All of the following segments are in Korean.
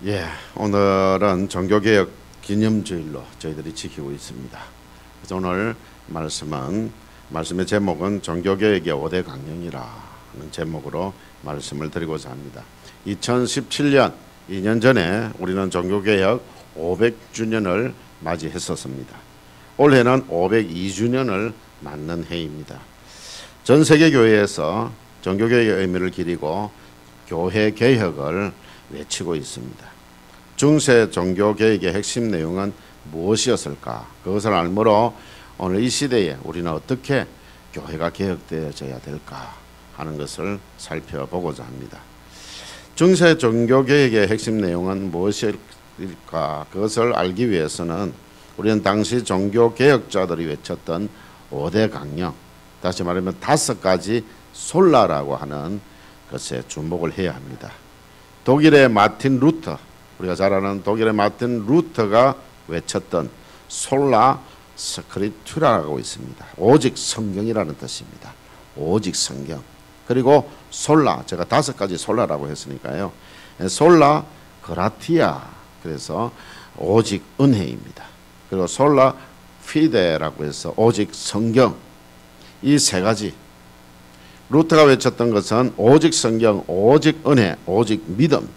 예, 오늘은 종교개혁 기념주일로 저희들이 지키고 있습니다. 그래서 오늘 말씀의 제목은 종교개혁의 5대 강령이라는 제목으로 말씀을 드리고자 합니다. 2017년 2년 전에 우리는 종교개혁 500주년을 맞이했었습니다. 올해는 502주년을 맞는 해입니다. 전 세계 교회에서 종교개혁의 의미를 기리고 교회 개혁을 외치고 있습니다. 중세 종교개혁의 핵심 내용은 무엇이었을까? 그것을 알므로 오늘 이 시대에 우리는 어떻게 교회가 개혁되어져야 될까 하는 것을 살펴보고자 합니다. 중세 종교개혁의 핵심 내용은 무엇일까? 그것을 알기 위해서는 우리는 당시 종교개혁자들이 외쳤던 5대 강령, 다시 말하면 5가지 솔라라고 하는 것에 주목을 해야 합니다. 독일의 마틴 루터, 우리가 잘 아는 독일의 마틴 루터가 외쳤던 솔라 스크립투라라고 있습니다. 오직 성경이라는 뜻입니다. 오직 성경. 그리고 솔라, 제가 5가지 솔라라고 했으니까요. 솔라 그라티아, 그래서 오직 은혜입니다. 그리고 솔라 피데라고 해서 오직 성경. 이 3가지. 루터가 외쳤던 것은 오직 성경, 오직 은혜, 오직 믿음.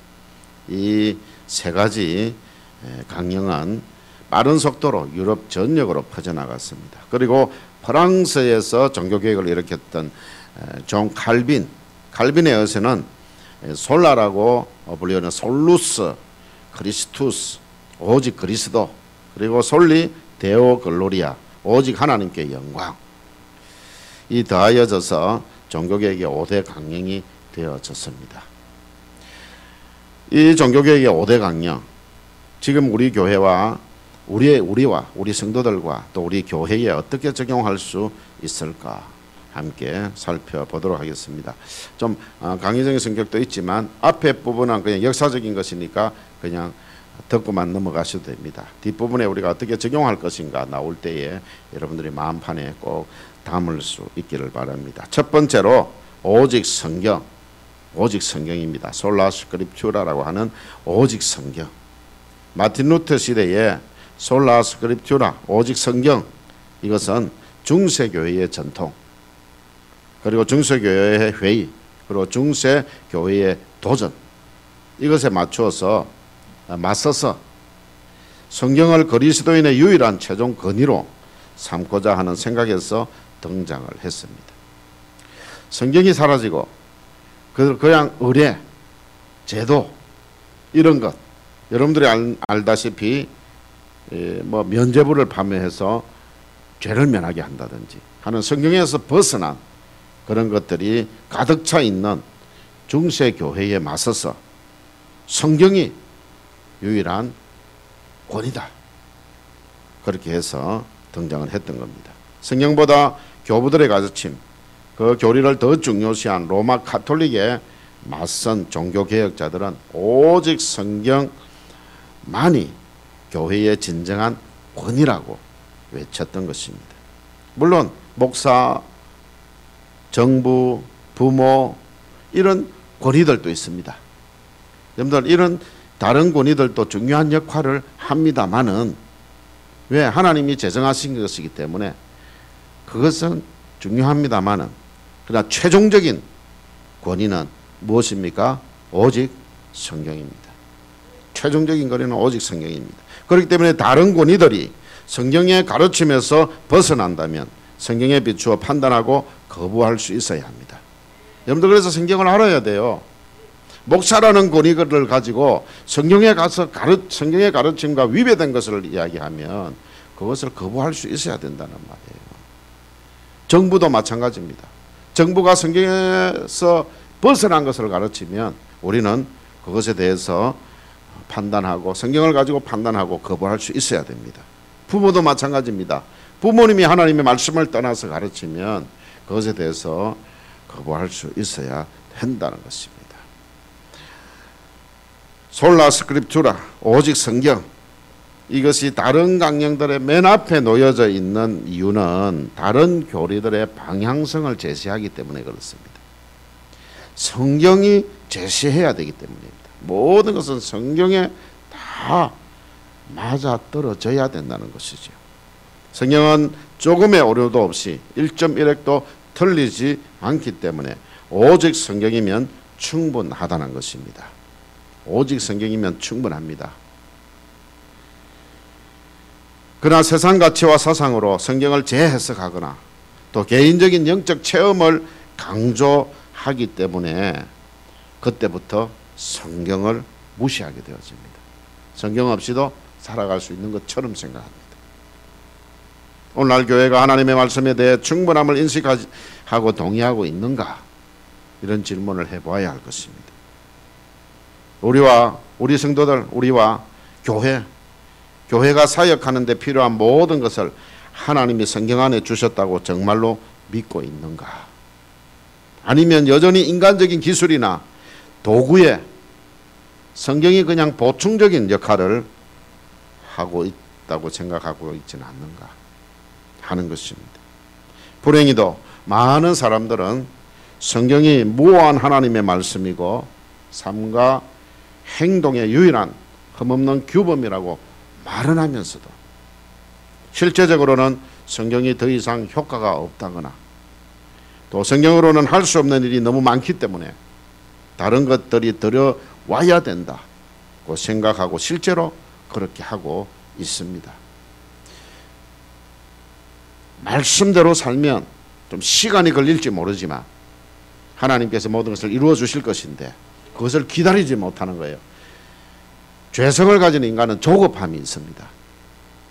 이 3가지 강령은 빠른 속도로 유럽 전역으로 퍼져나갔습니다. 그리고 프랑스에서 종교개혁을 일으켰던 존 칼빈에 의해서는 솔라라고 불리는 솔루스, 크리스투스, 오직 그리스도, 그리고 솔리 데오 글로리아, 오직 하나님께 영광. 이 더하여져서 종교개혁의 5대 강령이 되어졌습니다. 이 종교개혁의 5대 강령, 지금 우리 교회와 우리 성도들과 또 우리 교회에 어떻게 적용할 수 있을까 함께 살펴보도록 하겠습니다. 좀 강의적인 성격도 있지만 앞에 부분은 그냥 역사적인 것이니까 그냥 듣고만 넘어가셔도 됩니다. 뒷부분에 우리가 어떻게 적용할 것인가 나올 때에 여러분들이 마음판에 꼭 담을 수 있기를 바랍니다. 첫 번째로 오직 성경, 오직 성경입니다. 솔라 스크립투라라고 하는 오직 성경. 마틴 루터 시대에 솔라 스크립투라, 오직 성경, 이것은 중세교회의 전통, 그리고 중세교회의 회의, 그리고 중세교회의 도전, 이것에 맞춰서 맞서서 성경을 그리스도인의 유일한 최종 권위로 삼고자 하는 생각에서 등장을 했습니다. 성경이 사라지고 그냥 의례, 제도 이런 것, 여러분들이 알다시피 뭐 면죄부를 판매해서 죄를 면하게 한다든지 하는 성경에서 벗어난 그런 것들이 가득 차 있는 중세 교회에 맞서서 성경이 유일한 권위다, 그렇게 해서 등장을 했던 겁니다. 성경보다 교부들의 가르침, 그 교리를 더 중요시한 로마 카톨릭에 맞선 종교개혁자들은 오직 성경만이 교회의 진정한 권위라고 외쳤던 것입니다. 물론 목사, 정부, 부모 이런 권위들도 있습니다. 여러분들 이런 다른 권위들도 중요한 역할을 합니다마는, 왜? 하나님이 제정하신 것이기 때문에 그것은 중요합니다마는, 그러나 최종적인 권위는 무엇입니까? 오직 성경입니다. 최종적인 권위는 오직 성경입니다. 그렇기 때문에 다른 권위들이 성경의 가르침에서 벗어난다면 성경에 비추어 판단하고 거부할 수 있어야 합니다. 여러분들 그래서 성경을 알아야 돼요. 목사라는 권위를 가지고 성경에 가서 성경의 가르침과 위배된 것을 이야기하면 그것을 거부할 수 있어야 된다는 말이에요. 정부도 마찬가지입니다. 정부가 성경에서 벗어난 것을 가르치면 우리는 그것에 대해서 판단하고 성경을 가지고 판단하고 거부할 수 있어야 됩니다. 부모도 마찬가지입니다. 부모님이 하나님의 말씀을 떠나서 가르치면 그것에 대해서 거부할 수 있어야 한다는 것입니다. 솔라 스크립투라, 오직 성경, 이것이 다른 강령들의 맨 앞에 놓여져 있는 이유는 다른 교리들의 방향성을 제시하기 때문에 그렇습니다. 성경이 제시해야 되기 때문입니다. 모든 것은 성경에 다 맞아 떨어져야 된다는 것이죠. 성경은 조금의 오류도 없이 1.1획도 틀리지 않기 때문에 오직 성경이면 충분하다는 것입니다. 오직 성경이면 충분합니다. 그러나 세상 가치와 사상으로 성경을 재해석하거나 또 개인적인 영적 체험을 강조하기 때문에 그때부터 성경을 무시하게 되어집니다. 성경 없이도 살아갈 수 있는 것처럼 생각합니다. 오늘날 교회가 하나님의 말씀에 대해 충분함을 인식하고 동의하고 있는가? 이런 질문을 해봐야 할 것입니다. 우리 성도들, 우리와 교회가 사역하는 데 필요한 모든 것을 하나님이 성경 안에 주셨다고 정말로 믿고 있는가? 아니면 여전히 인간적인 기술이나 도구에 성경이 그냥 보충적인 역할을 하고 있다고 생각하고 있지는 않는가 하는 것입니다. 불행히도 많은 사람들은 성경이 무한 하나님의 말씀이고 삶과 행동의 유일한 흠없는 규범이라고 말은 하면서도 실제적으로는 성경이 더 이상 효과가 없다거나 또 성경으로는 할 수 없는 일이 너무 많기 때문에 다른 것들이 들어와야 된다고 생각하고 실제로 그렇게 하고 있습니다. 말씀대로 살면 좀 시간이 걸릴지 모르지만 하나님께서 모든 것을 이루어 주실 것인데 그것을 기다리지 못하는 거예요. 죄성을 가진 인간은 조급함이 있습니다.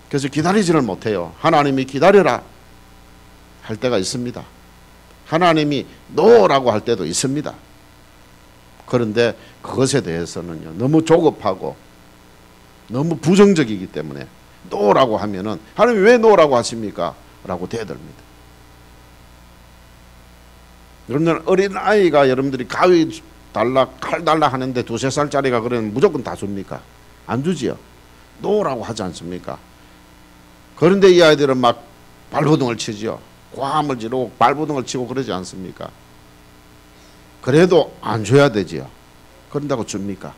그래서 기다리지를 못해요. 하나님이 기다려라 할 때가 있습니다. 하나님이 노라고 할 때도 있습니다. 그런데 그것에 대해서는요, 너무 조급하고 너무 부정적이기 때문에 노라고 하면은 하나님 왜 노라고 하십니까? 라고 대듭니다. 여러분들 어린아이가 여러분들이 가위 달라 칼 달라 하는데 2~3살짜리가 그러면 무조건 다 줍니까? 안 주지요. 노라고 하지 않습니까? 그런데 이 아이들은 막 발버둥을 치지요. 고함을 지르고 발버둥을 치고 그러지 않습니까? 그래도 안 줘야 되지요. 그런다고 줍니까?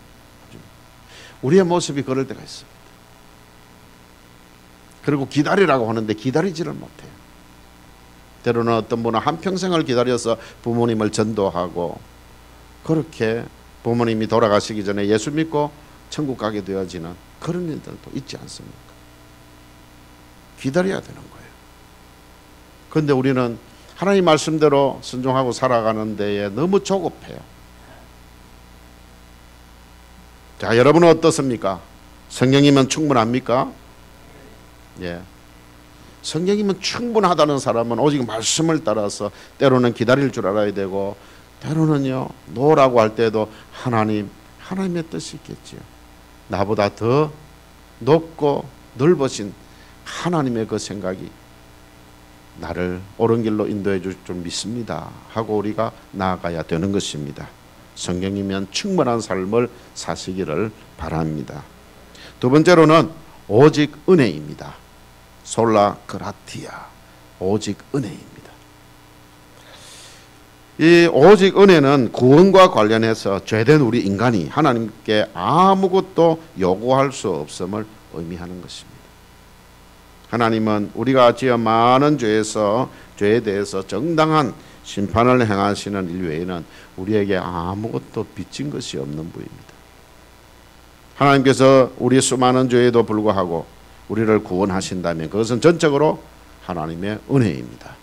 우리의 모습이 그럴 때가 있습니다. 그리고 기다리라고 하는데 기다리지를 못해요. 때로는 어떤 분은 한평생을 기다려서 부모님을 전도하고 그렇게 부모님이 돌아가시기 전에 예수 믿고 천국 가게 되어지는 그런 일들도 있지 않습니까? 기다려야 되는 거예요. 그런데 우리는 하나님 말씀대로 순종하고 살아가는 데에 너무 조급해요. 자, 여러분은 어떻습니까? 성경이면 충분합니까? 예. 성경이면 충분하다는 사람은 오직 말씀을 따라서 때로는 기다릴 줄 알아야 되고 때로는요 노라고 할 때도 하나님의 뜻이 있겠지요. 나보다 더 높고 넓으신 하나님의 그 생각이 나를 옳은 길로 인도해 줄 줄 믿습니다 하고 우리가 나아가야 되는 것입니다. 성경이면 충분한 삶을 사시기를 바랍니다. 두 번째로는 오직 은혜입니다. 솔라 그라티아, 오직 은혜입니다. 이 오직 은혜는 구원과 관련해서 죄된 우리 인간이 하나님께 아무것도 요구할 수 없음을 의미하는 것입니다. 하나님은 우리가 지어 많은 죄에 대해서 정당한 심판을 행하시는 일 외에는 우리에게 아무것도 빚진 것이 없는 분입니다. 하나님께서 우리 수많은 죄에도 불구하고 우리를 구원하신다면 그것은 전적으로 하나님의 은혜입니다.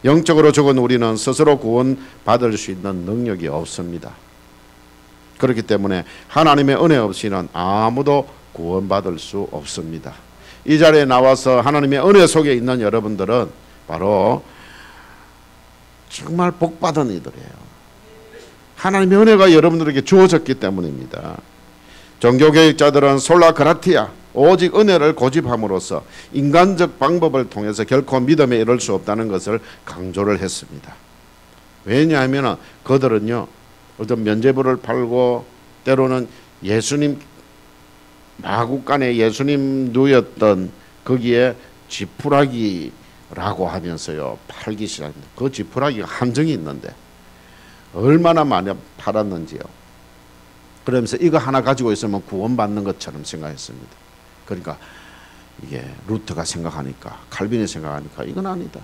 영적으로 죽은 우리는 스스로 구원받을 수 있는 능력이 없습니다. 그렇기 때문에 하나님의 은혜 없이는 아무도 구원받을 수 없습니다. 이 자리에 나와서 하나님의 은혜 속에 있는 여러분들은 바로 정말 복받은 이들이에요. 하나님의 은혜가 여러분들에게 주어졌기 때문입니다. 종교개혁자들은 솔라 그라티아, 오직 은혜를 고집함으로써 인간적 방법을 통해서 결코 믿음에 이를 수 없다는 것을 강조를 했습니다. 왜냐하면 그들은요 어떤 면죄부를 팔고 때로는 예수님 마국간에 예수님 누였던 거기에 지푸라기라고 하면서요 팔기 시작합니다. 그 지푸라기가 함정이 있는데 얼마나 많이 팔았는지요. 그러면서 이거 하나 가지고 있으면 구원받는 것처럼 생각했습니다. 그러니까 이게 루터가 생각하니까, 칼빈이 생각하니까 이건 아니다.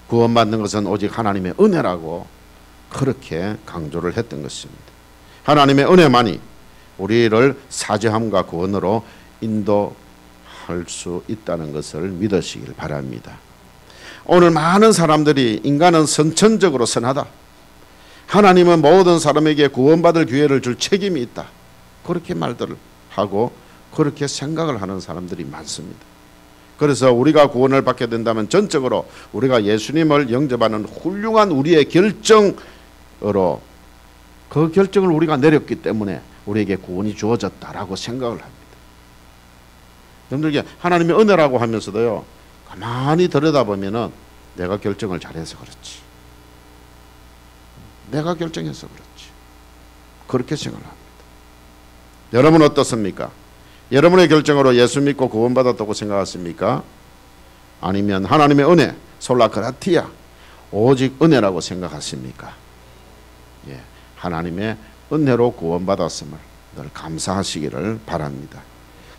구원받는 것은 오직 하나님의 은혜라고 그렇게 강조를 했던 것입니다. 하나님의 은혜만이 우리를 사죄함과 구원으로 인도할 수 있다는 것을 믿으시길 바랍니다. 오늘 많은 사람들이 인간은 선천적으로 선하다, 하나님은 모든 사람에게 구원받을 기회를 줄 책임이 있다, 그렇게 말들을 하고 그렇게 생각을 하는 사람들이 많습니다. 그래서 우리가 구원을 받게 된다면 전적으로 우리가 예수님을 영접하는 훌륭한 우리의 결정으로, 그 결정을 우리가 내렸기 때문에 우리에게 구원이 주어졌다라고 생각을 합니다. 여러분들, 하나님의 은혜라고 하면서도요, 가만히 들여다보면은 내가 결정을 잘해서 그렇지, 내가 결정해서 그렇지, 그렇게 생각합니다. 여러분 어떻습니까? 여러분의 결정으로 예수 믿고 구원받았다고 생각하십니까? 아니면 하나님의 은혜, 솔라 그라티아, 오직 은혜라고 생각하십니까? 예, 하나님의 은혜로 구원받았음을 늘 감사하시기를 바랍니다.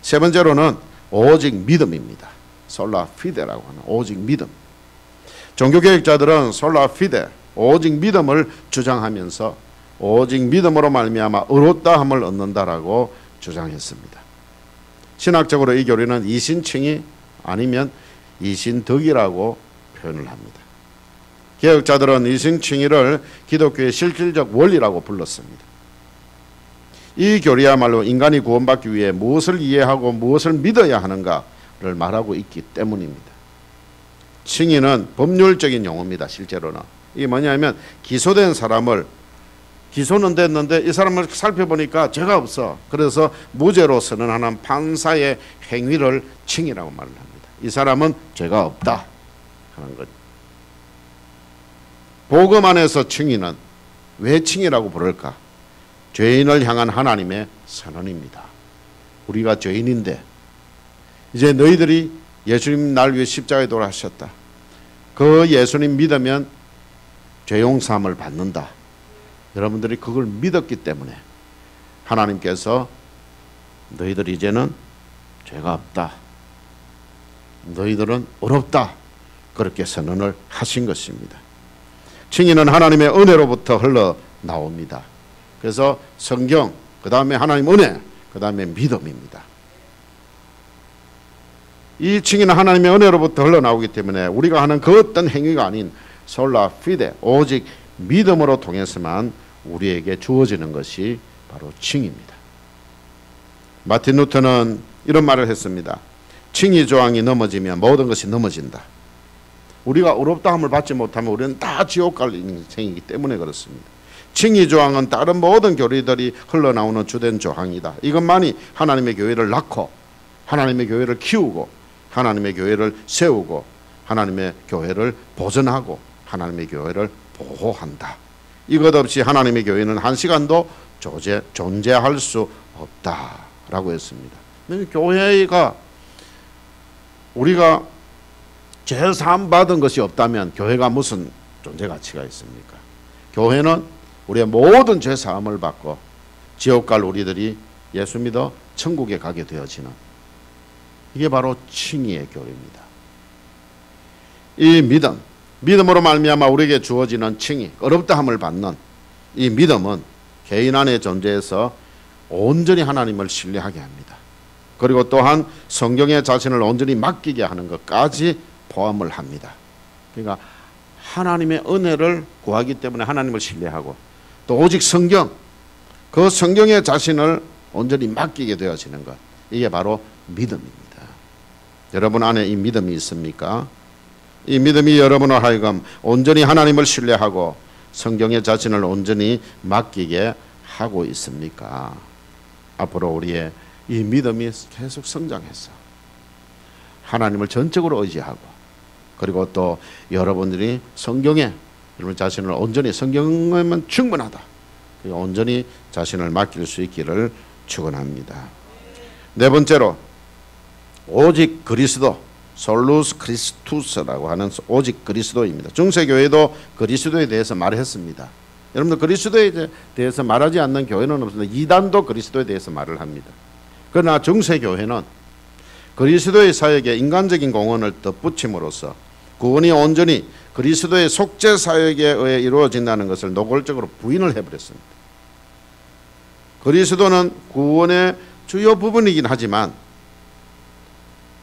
세 번째로는 오직 믿음입니다. 솔라 피데라고 하는 오직 믿음. 종교개혁자들은 솔라 피데, 오직 믿음을 주장하면서 오직 믿음으로 말미암아 의롭다함을 얻는다라고 주장했습니다. 신학적으로 이 교리는 이신칭이 아니면 이신덕이라고 표현을 합니다. 개혁자들은 이신칭의를 기독교의 실질적 원리라고 불렀습니다. 이 교리야말로 인간이 구원받기 위해 무엇을 이해하고 무엇을 믿어야 하는가를 말하고 있기 때문입니다. 칭의는 법률적인 용어입니다. 실제로는 이게 뭐냐면 기소된 사람을, 기소는 됐는데 이 사람을 살펴보니까 죄가 없어, 그래서 무죄로 선언하는 판사의 행위를 칭의라고 말을 합니다. 이 사람은 죄가 없다 하는 것. 복음 안에서 칭의는 왜 칭의라고 부를까? 죄인을 향한 하나님의 선언입니다. 우리가 죄인인데 이제 너희들이 예수님 날 위해 십자가에 돌아가셨다, 그 예수님 믿으면 죄용사함을 받는다. 여러분들이 그걸 믿었기 때문에 하나님께서 너희들 이제는 죄가 없다, 너희들은 의롭다, 그렇게 선언을 하신 것입니다. 칭의는 하나님의 은혜로부터 흘러나옵니다. 그래서 성경, 그 다음에 하나님 은혜, 그 다음에 믿음입니다. 이 칭의는 하나님의 은혜로부터 흘러나오기 때문에 우리가 하는 그 어떤 행위가 아닌 솔라 피데, 오직 믿음으로 통해서만 우리에게 주어지는 것이 바로 칭의입니다. 마틴 루터는 이런 말을 했습니다. 칭의 조항이 넘어지면 모든 것이 넘어진다. 우리가 의롭다함을 받지 못하면 우리는 다 지옥 갈 인생이기 때문에 그렇습니다. 칭의 조항은 다른 모든 교리들이 흘러나오는 주된 조항이다. 이것만이 하나님의 교회를 낳고 하나님의 교회를 키우고 하나님의 교회를 세우고 하나님의 교회를 보존하고 하나님의 교회를 보호한다. 이것 없이 하나님의 교회는 한 시간도 존재할 수 없다라고 했습니다. 교회가, 우리가 죄 사함 받은 것이 없다면 교회가 무슨 존재 가치가 있습니까? 교회는 우리의 모든 죄 사함을 받고 지옥 갈 우리들이 예수 믿어 천국에 가게 되어지는, 이게 바로 칭의의 교리입니다. 이 믿음으로 말미암아 우리에게 주어지는 칭의, 어렵다함을 받는 이 믿음은 개인 안에 존재해서 온전히 하나님을 신뢰하게 합니다. 그리고 또한 성경의 자신을 온전히 맡기게 하는 것까지 포함을 합니다. 그러니까 하나님의 은혜를 구하기 때문에 하나님을 신뢰하고 또 오직 성경, 그 성경의 자신을 온전히 맡기게 되어지는 것, 이게 바로 믿음입니다. 여러분 안에 이 믿음이 있습니까? 이 믿음이 여러분을 하여금 온전히 하나님을 신뢰하고 성경의 자신을 온전히 맡기게 하고 있습니까? 앞으로 우리의 이 믿음이 계속 성장해서 하나님을 전적으로 의지하고, 그리고 또 여러분들이 성경에 여러분 자신을 온전히, 성경에만 충분하다, 온전히 자신을 맡길 수 있기를 축원합니다. 네 번째로 오직 그리스도, 솔루스 크리스투스라고 하는 오직 그리스도입니다. 중세교회도 그리스도에 대해서 말했습니다. 여러분들 그리스도에 대해서 말하지 않는 교회는 없습니다. 이단도 그리스도에 대해서 말을 합니다. 그러나 정세교회는 그리스도의 사역에 인간적인 공헌을 덧붙임으로써 구원이 온전히 그리스도의 속죄 사역에 의해 이루어진다는 것을 노골적으로 부인을 해버렸습니다. 그리스도는 구원의 주요 부분이긴 하지만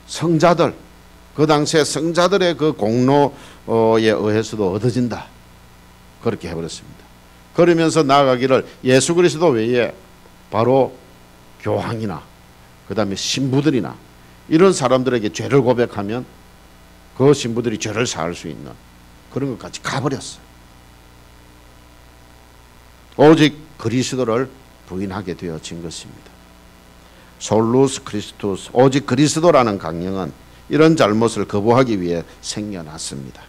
성자들, 그 당시에 성자들의 그 공로에 의해서도 얻어진다. 그렇게 해버렸습니다. 그러면서 나아가기를 예수 그리스도 외에 바로 교황이나 그 다음에 신부들이나 이런 사람들에게 죄를 고백하면 그 신부들이 죄를 사할 수 있는 그런 것까지 가버렸어요. 오직 그리스도를 부인하게 되어진 것입니다. 솔루스 크리스투스, 오직 그리스도라는 강령은 이런 잘못을 거부하기 위해 생겨났습니다.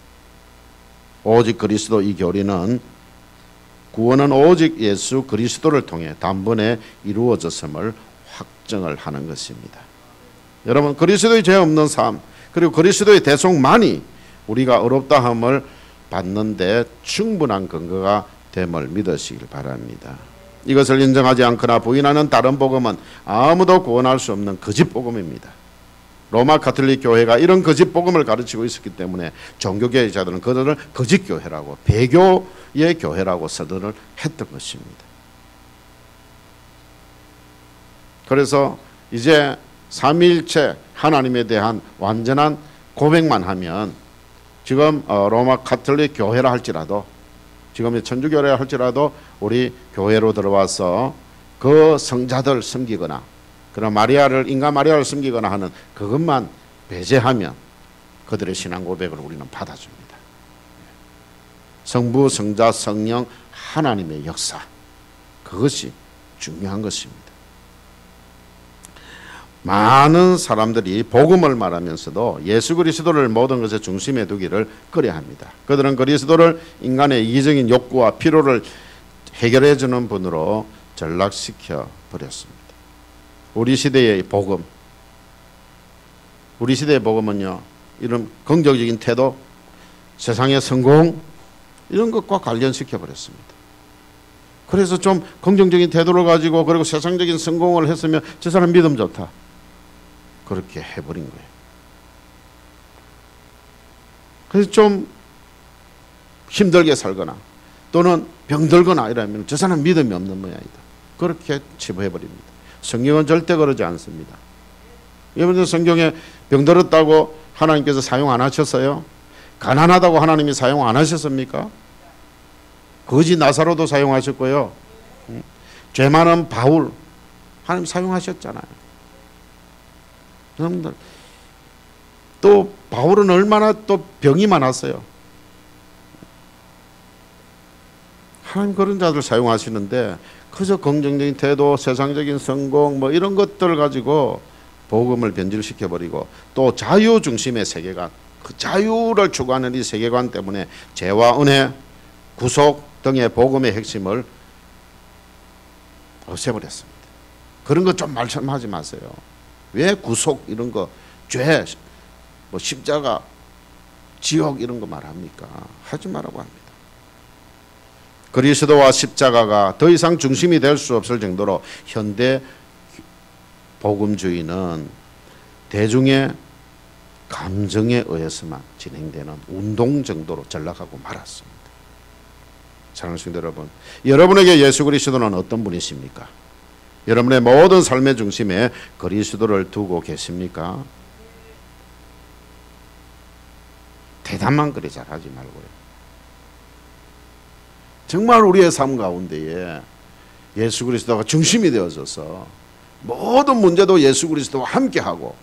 오직 그리스도 이 교리는 구원은 오직 예수 그리스도를 통해 단번에 이루어졌음을 확정을 하는 것입니다. 여러분, 그리스도의 죄 없는 삶 그리고 그리스도의 대속만이 우리가 어렵다함을 받는데 충분한 근거가 됨을 믿으시길 바랍니다. 이것을 인정하지 않거나 부인하는 다른 복음은 아무도 구원할 수 없는 거짓 복음입니다. 로마 가톨릭 교회가 이런 거짓 복음을 가르치고 있었기 때문에 종교개혁자들은 그들을 거짓 교회라고, 배교의 교회라고 서든을 했던 것입니다. 그래서 이제 삼위일체 하나님에 대한 완전한 고백만 하면 지금 로마 가톨릭 교회라 할지라도, 지금 천주교회라 할지라도 우리 교회로 들어와서 그 성자들 섬기거나 그런 마리아를, 인간 마리아를 섬기거나 하는 그것만 배제하면 그들의 신앙 고백을 우리는 받아줍니다. 성부, 성자, 성령 하나님의 역사, 그것이 중요한 것입니다. 많은 사람들이 복음을 말하면서도 예수 그리스도를 모든 것의 중심에 두기를 꺼려합니다. 그들은 그리스도를 인간의 이기적인 욕구와 필요를 해결해 주는 분으로 전락시켜 버렸습니다. 우리 시대의 복음, 우리 시대의 복음은요, 이런 긍정적인 태도, 세상의 성공, 이런 것과 관련시켜 버렸습니다. 그래서 좀 긍정적인 태도를 가지고 그리고 세상적인 성공을 했으면 저 사람 믿음 좋다, 그렇게 해버린 거예요. 그래서 좀 힘들게 살거나 또는 병들거나 이러면 저 사람 믿음이 없는 모양이다, 그렇게 치부해버립니다. 성경은 절대 그러지 않습니다. 여러분들 성경에 병들었다고 하나님께서 사용 안 하셨어요? 가난하다고 하나님이 사용 안 하셨습니까? 거지 나사로도 사용하셨고요. 죄 많은 바울 하나님 사용하셨잖아요. 여러분들 또 바울은 얼마나 또 병이 많았어요. 하나님 그런 자들 사용하시는데 그저 긍정적인 태도, 세상적인 성공 뭐 이런 것들을 가지고 복음을 변질시켜버리고 또 자유 중심의 세계관, 그 자유를 추구하는 이 세계관 때문에 죄와 은혜, 구속 등의 복음의 핵심을 없애버렸습니다. 그런 거 좀 말씀하지 마세요. 왜 구속 이런 거, 죄, 뭐 십자가, 지옥 이런 거 말합니까? 하지 말라고 합니다. 그리스도와 십자가가 더 이상 중심이 될 수 없을 정도로 현대 복음주의는 대중의 감정에 의해서만 진행되는 운동 정도로 전락하고 말았습니다. 사랑하는 성도 여러분, 여러분에게 예수 그리스도는 어떤 분이십니까? 여러분의 모든 삶의 중심에 그리스도를 두고 계십니까? 대담한 그리 잘하지 말고요. 정말 우리의 삶 가운데에 예수 그리스도가 중심이 되어져서 모든 문제도 예수 그리스도와 함께하고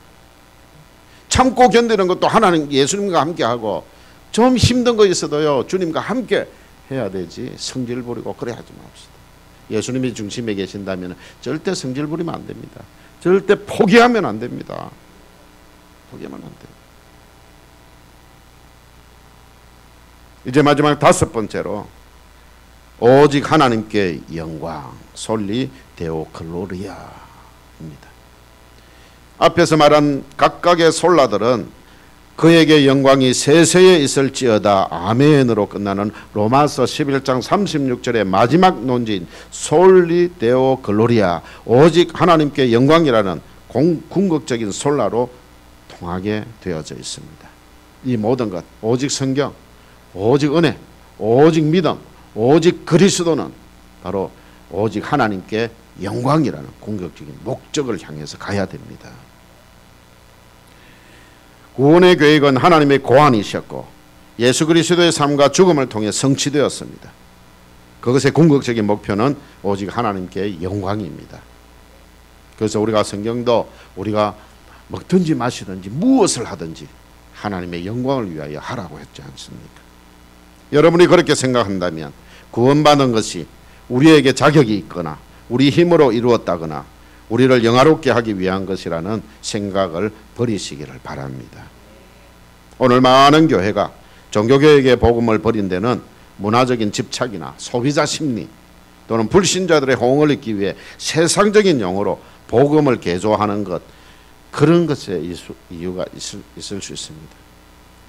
참고 견디는 것도 하나님 예수님과 함께하고 좀 힘든 거 있어도요 주님과 함께 해야 되지 성질 부리고 그래 하지 맙시다. 예수님이 중심에 계신다면 절대 성질 부리면 안 됩니다. 절대 포기하면 안 됩니다. 포기하면 안 돼요. 이제 마지막 다섯 번째로 오직 하나님께 영광, 솔리 데오 글로리아입니다. 앞에서 말한 각각의 솔라들은 그에게 영광이 세세에 있을지어다. 아멘으로 끝나는 로마서 11장 36절의 마지막 논지인 솔리 데오 글로리아, 오직 하나님께 영광이라는 궁극적인 솔라로 통하게 되어져 있습니다. 이 모든 것, 오직 성경, 오직 은혜, 오직 믿음, 오직 그리스도는 바로 오직 하나님께 영광이라는 궁극적인 목적을 향해서 가야 됩니다. 구원의 계획은 하나님의 고안이셨고 예수 그리스도의 삶과 죽음을 통해 성취되었습니다. 그것의 궁극적인 목표는 오직 하나님께 영광입니다. 그래서 우리가 성경도 우리가 먹든지 마시든지 무엇을 하든지 하나님의 영광을 위하여 하라고 했지 않습니까? 여러분이 그렇게 생각한다면 구원받은 것이 우리에게 자격이 있거나 우리 힘으로 이루었다거나 우리를 영화롭게 하기 위한 것이라는 생각을 버리시기를 바랍니다. 오늘 많은 교회가 종교개혁의 복음을 버린 데는 문화적인 집착이나 소비자 심리 또는 불신자들의 호응을 얻기 위해 세상적인 용어로 복음을 개조하는 것, 그런 것에 이유가 있을 수 있습니다.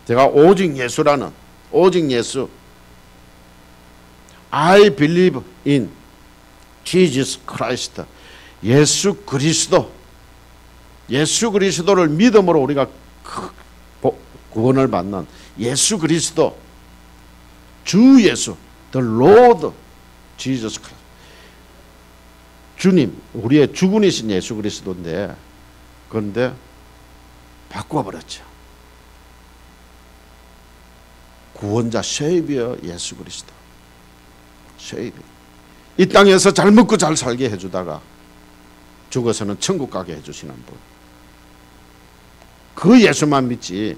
제가 오직 예수라는, 오직 예수, I believe in Jesus Christ, 예수 그리스도를 믿음으로 우리가 구원을 받는 예수 그리스도, 주 예수, the Lord Jesus Christ, 주님, 우리의 주군이신 예수 그리스도인데, 그런데 바꿔버렸죠. 구원자 쉐이비어 예수 그리스도, 쉐이비어. 이 땅에서 잘 먹고 잘 살게 해주다가 죽어서는 천국 가게 해주시는 분, 그 예수만 믿지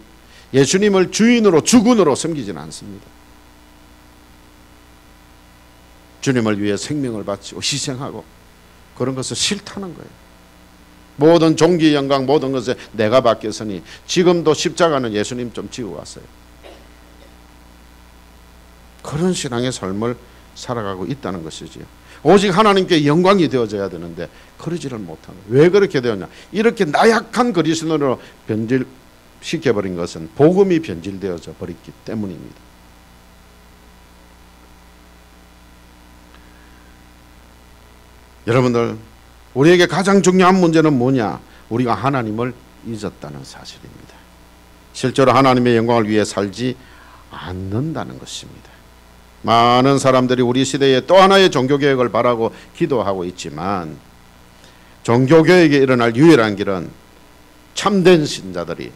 예수님을 주인으로 주군으로 섬기지는 않습니다. 주님을 위해 생명을 바치고 희생하고 그런 것을 싫다는 거예요. 모든 종기 영광 모든 것에 내가 받겠으니, 지금도 십자가는 예수님 좀 지고 왔어요. 그런 신앙의 삶을 살아가고 있다는 것이지요. 오직 하나님께 영광이 되어져야 그러지를 못하는 거예요. 왜 그렇게 되었냐? 이렇게 나약한 그리스도로 변질시켜버린 것은 복음이 변질되어져 버렸기 때문입니다. 여러분들, 우리에게 가장 중요한 문제는 뭐냐? 우리가 하나님을 잊었다는 사실입니다. 실제로 하나님의 영광을 위해 살지 않는다는 것입니다. 많은 사람들이 우리 시대에 또 하나의 종교개혁을 바라고 기도하고 있지만, 종교개혁이 일어날 유일한 길은 참된 신자들이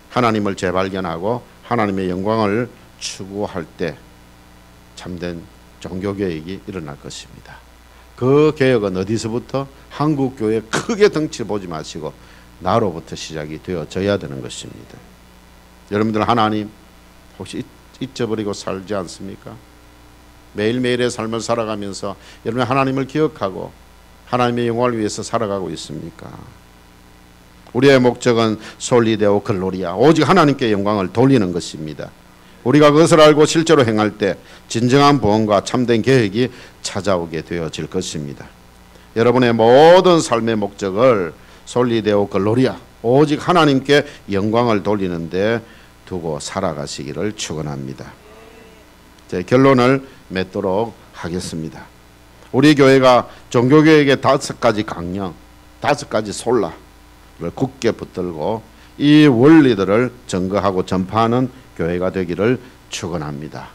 하나님을 재발견하고 하나님의 영광을 추구할 때 참된 종교개혁이 일어날 것입니다. 그 개혁은 어디서부터? 한국교회 크게 덩치 보지 마시고 나로부터 시작이 되어져야 되는 것입니다. 여러분들, 하나님 혹시 잊어버리고 살지 않습니까? 매일매일의 삶을 살아가면서 여러분 하나님을 기억하고 하나님의 영광을 위해서 살아가고 있습니까? 우리의 목적은 솔리데오 글로리아, 오직 하나님께 영광을 돌리는 것입니다. 우리가 그것을 알고 실제로 행할 때 진정한 구원과 참된 계획이 찾아오게 되어질 것입니다. 여러분의 모든 삶의 목적을 솔리데오 글로리아, 오직 하나님께 영광을 돌리는 데 두고 살아가시기를 축원합니다. 제 결론을 맺도록 하겠습니다. 우리 교회가 종교개혁의 5가지 강령, 5가지 솔라를 굳게 붙들고 이 원리들을 증거하고 전파하는 교회가 되기를 축원합니다.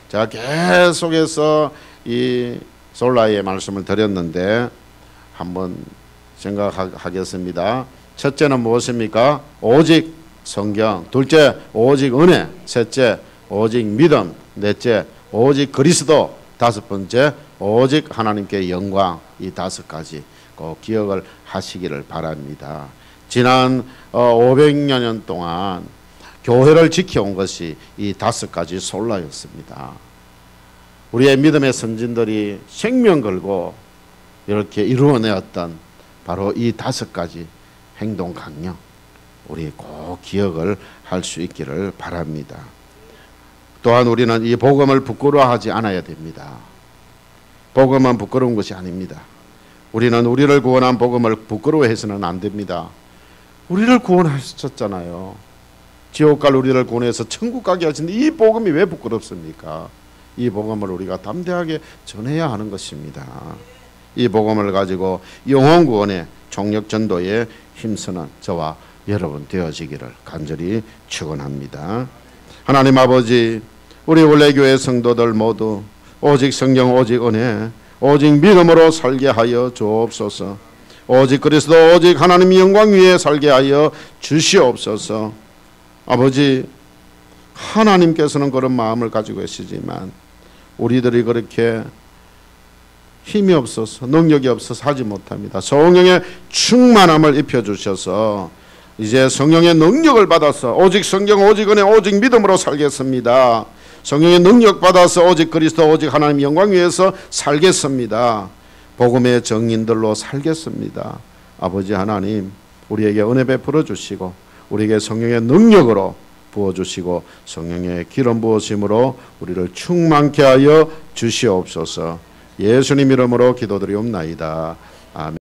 제가 계속해서 이 솔라의 말씀을 드렸는데 한번 생각하겠습니다. 첫째는 무엇입니까? 오직 성경. 둘째, 오직 은혜. 셋째, 오직 믿음. 넷째, 오직 그리스도. 다섯 번째, 오직 하나님께 영광. 이 5가지 꼭 기억을 하시기를 바랍니다. 지난 500여 년 동안 교회를 지켜온 것이 이 5가지 솔라였습니다. 우리의 믿음의 선진들이 생명 걸고 이렇게 이루어내었던 바로 이 5가지 행동 강령, 우리 꼭 기억을 할 수 있기를 바랍니다. 또한 우리는 이 복음을 부끄러워하지 않아야 됩니다. 복음은 부끄러운 것이 아닙니다. 우리는 우리를 구원한 복음을 부끄러워해서는 안 됩니다. 우리를 구원하셨잖아요. 지옥 갈 우리를 구원해서 천국 가게 하신데 이 복음이 왜 부끄럽습니까? 이 복음을 우리가 담대하게 전해야 하는 것입니다. 이 복음을 가지고 영혼 구원의 총력 전도에 힘쓰는 저와 여러분 되어지기를 간절히 축원합니다. 하나님 아버지, 우리 원래교회 성도들 모두 오직 성령, 오직 은혜, 오직 믿음으로 살게 하여 주옵소서. 오직 그리스도, 오직 하나님 영광 위에 살게 하여 주시옵소서. 아버지, 하나님께서는 그런 마음을 가지고 계시지만 우리들이 그렇게 힘이 없어서, 능력이 없어서 하지 못합니다. 성령의 충만함을 입혀주셔서 이제 성령의 능력을 받아서 오직 성경, 오직 은혜, 오직 믿음으로 살겠습니다. 성령의 능력 받아서 오직 그리스도, 오직 하나님 영광 위에서 살겠습니다. 복음의 정인들로 살겠습니다. 아버지 하나님, 우리에게 은혜 베풀어 주시고 우리에게 성령의 능력으로 부어주시고 성령의 기름 부으심으로 우리를 충만케 하여 주시옵소서. 예수님 이름으로 기도드리옵나이다. 아멘.